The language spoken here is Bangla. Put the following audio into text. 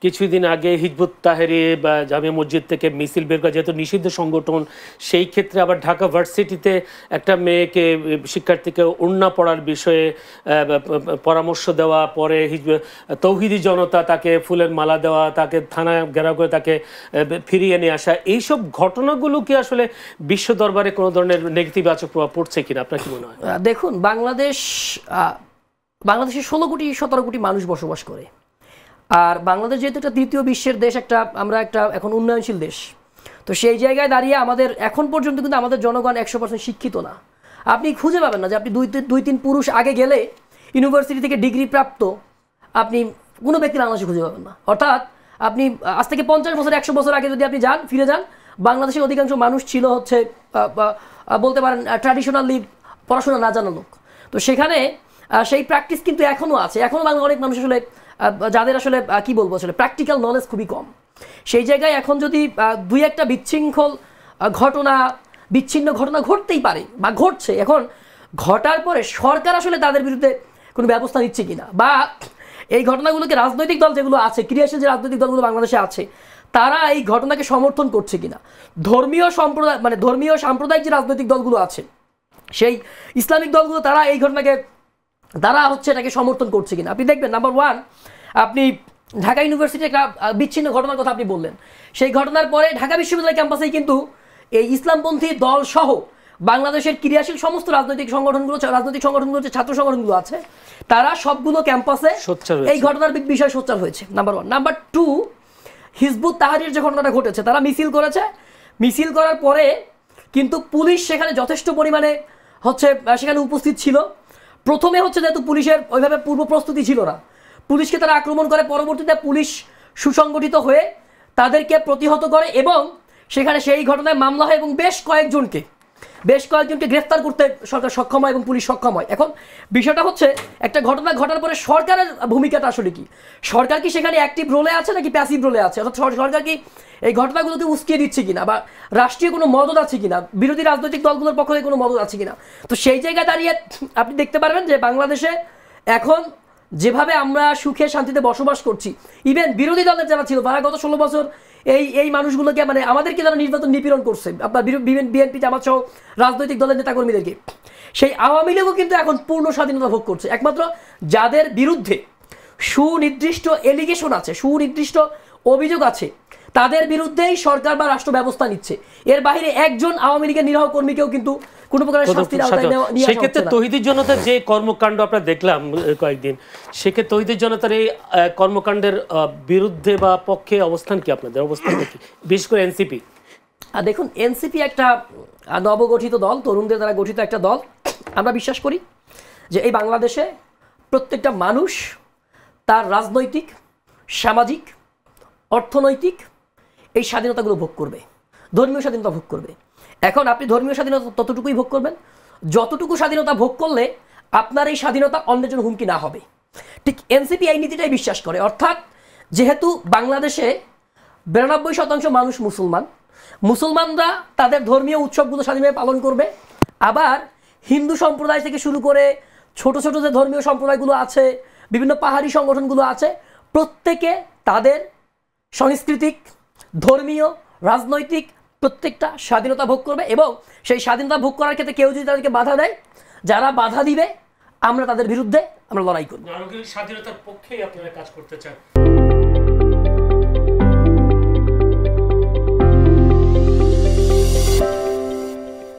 কিছুদিন আগে হিজবুত তাহরির বা জামিয়া মসজিদ থেকে মিছিল বের করা যেহেতু নিষিদ্ধ সংগঠন, সেই ক্ষেত্রে আবার ঢাকা ভার্সিটিতে একটা মেয়েকে শিক্ষার্থীকে ওড়না পড়ার বিষয়ে পরামর্শ দেওয়া, পরে তৌহিদি জনতা তাকে ফুলের মালা দেওয়া, তাকে থানায় ঘেরাও করে তাকে ফিরিয়ে নিয়ে আসা, এইসব ঘটনাগুলো কি আসলে বিশ্ব দরবারে কোনো ধরনের নেতিবাচক প্রভাব পড়ছে কিনা আপনার কি মনে হয়? দেখুন, বাংলাদেশে 16 কোটি 17 কোটি মানুষ বসবাস করে। আর বাংলাদেশ যেহেতু একটা তৃতীয় বিশ্বের দেশ, আমরা একটা এখন উন্নয়নশীল দেশ, তো সেই জায়গায় দাঁড়িয়ে আমাদের এখন পর্যন্ত কিন্তু আমাদের জনগণ 100% শিক্ষিত না। আপনি খুঁজে পাবেন না যে আপনি 2-3 পুরুষ আগে গেলে ইউনিভার্সিটি থেকে ডিগ্রি প্রাপ্ত আপনি কোনো ব্যক্তি বাংলাদেশে খুঁজে পাবেন না। অর্থাৎ আপনি আজ থেকে 50 বছর 100 বছর আগে যদি আপনি ফিরে যান, বাংলাদেশের অধিকাংশ মানুষ ছিল হচ্ছে বলতে পারেন ট্র্যাডিশনালি পড়াশোনা না জানা লোক। তো সেখানে সেই প্র্যাকটিস কিন্তু এখনও আছে। এখনও বাংলার অনেক মানুষ আসলে যাদের আসলে কি বলবো, আসলে প্র্যাকটিক্যাল নলেজ খুবই কম। সেই জায়গায় এখন যদি দুই একটা বিচ্ছিন্ন ঘটনা ঘটতেই পারে বা ঘটছে, এখন ঘটার পরে সরকার আসলে তাদের বিরুদ্ধে কোনো ব্যবস্থা নিচ্ছে কিনা, বা এই ঘটনাগুলোকে রাজনৈতিক দল যেগুলো আছে, ক্রিয়াশীল যে রাজনৈতিক দলগুলো বাংলাদেশে আছে, তারা এই ঘটনাকে সমর্থন করছে কিনা, ধর্মীয় সাম্প্রদায়িক যে রাজনৈতিক দলগুলো আছে, সেই ইসলামিক দলগুলো তারা এই ঘটনাকে এটাকে সমর্থন করছে কিনা। আপনি দেখবেন, নাম্বার 1, আপনি ঢাকা ইউনিভার্সিটির একটা বিচ্ছিন্ন ঘটনার কথা আপনি বললেন, সেই ঘটনার পরে ঢাকা বিশ্ববিদ্যালয় ক্যাম্পাসেই কিন্তু এই ইসলামপন্থী দল সহ বাংলাদেশের ক্রিয়াশীল সমস্ত রাজনৈতিক সংগঠনগুলো যে ছাত্র সংগঠনগুলো আছে, তারা সবগুলো ক্যাম্পাসে এই ঘটনার বিষয়ে সোচ্চার হয়েছে, নাম্বার 1। নাম্বার 2, হিজবুত তাহরির যে ঘটনাটা ঘটেছে, তারা মিছিল করেছে। মিছিল করার পরে কিন্তু পুলিশ সেখানে যথেষ্ট পরিমাণে সেখানে উপস্থিত ছিল। প্রথমে যেহেতু পুলিশের ওইভাবে পূর্ব প্রস্তুতি ছিল না, পুলিশকে তারা আক্রমণ করে। পরবর্তীতে পুলিশ সুসংগঠিত হয়ে তাদেরকে প্রতিহত করে এবং সেখানে সেই ঘটনায় মামলা হয় এবং বেশ কয়েকজনকে গ্রেফতার করতে সরকার সক্ষম হয় এবং পুলিশ সক্ষম হয়। এখন বিষয়টা একটা ঘটনা ঘটার পরে সরকারের ভূমিকাটা আসলে কি? সরকার কি সেখানে অ্যাক্টিভ রোলে আছে নাকি প্যাসিভ রোলে আছে? অর্থাৎ সরকার কি এই ঘটনাগুলোকে উস্কিয়ে দিচ্ছে কিনা, বা রাষ্ট্রীয় কোনো মদত আছে কিনা, বিরোধী রাজনৈতিক দলগুলোর পক্ষ থেকে কোনো মদত আছে কিনা? তো সেই জায়গায় দাঁড়িয়ে আপনি দেখতে পারবেন যে বাংলাদেশে এখন যেভাবে আমরা সুখে শান্তিতে বসবাস করছি, ইভেন বিরোধী দলের যারা ছিল তারা গত 16 বছর এই মানুষগুলোকে, মানে আমাদেরকে যারা নিপীড়ন করছে, আপনার বিএনপি জামাত সহ রাজনৈতিক দলের নেতাকর্মীদেরকে, সেই আওয়ামী লীগও কিন্তু এখন পূর্ণ স্বাধীনতা ভোগ করছে। একমাত্র যাদের বিরুদ্ধে সুনির্দিষ্ট এলিগেশন আছে, সুনির্দিষ্ট অভিযোগ আছে, তাদের বিরুদ্ধেই সরকার বা রাষ্ট্র ব্যবস্থা নিচ্ছে। এর বাইরে একজন আওয়ামী লীগের নিরীহ কর্মীকেও কিন্তু কোনো প্রকারের শাস্তির আওতায় নিয়ে আসা হচ্ছে না। সেক্ষেত্রে তৌহিদি জনতার যে কর্মকাণ্ড আমরা দেখলাম কয়েকদিন, সেক্ষেত্রে তৌহিদি জনতার এই কর্মকাণ্ডের বিরুদ্ধে বা পক্ষে অবস্থান কি, আপনাদের অবস্থান কি, বিশেষ করে এনসিপি? দেখুন, এনসিপি একটা নবগঠিত দল, তরুণদের দ্বারা গঠিত একটা দল। আমরা বিশ্বাস করি যে এই বাংলাদেশে প্রত্যেকটা মানুষ তার রাজনৈতিক, সামাজিক, অর্থনৈতিক এই স্বাধীনতাগুলো ভোগ করবে, ধর্মীয় স্বাধীনতা ভোগ করবে। এখন আপনি ধর্মীয় স্বাধীনতা ততটুকুই ভোগ করবেন যতটুকু স্বাধীনতা ভোগ করলে আপনার এই স্বাধীনতা অন্যের জন্য হুমকি না হবে। ঠিক এনসিপি এই নীতিটাই বিশ্বাস করে। অর্থাৎ যেহেতু বাংলাদেশে 92% মানুষ মুসলমানরা তাদের ধর্মীয় উৎসবগুলো স্বাধীনভাবে পালন করবে, আবার হিন্দু সম্প্রদায় থেকে শুরু করে ছোট ছোট যে ধর্মীয় সম্প্রদায়গুলো আছে, বিভিন্ন পাহাড়ি সংগঠনগুলো আছে, প্রত্যেকে তাদের সাংস্কৃতিক, ধর্মীয়, রাজনৈতিক প্রত্যেকটা স্বাধীনতা ভোগ করবে। এবং সেই স্বাধীনতা ভোগ করার ক্ষেত্রে কেউ যদি তাদেরকে বাধা দেয়, যারা বাধা দিবে আমরা তাদের বিরুদ্ধে আমরা লড়াই করব। স্বাধীনতার পক্ষেই আপনারা কাজ করতে চান।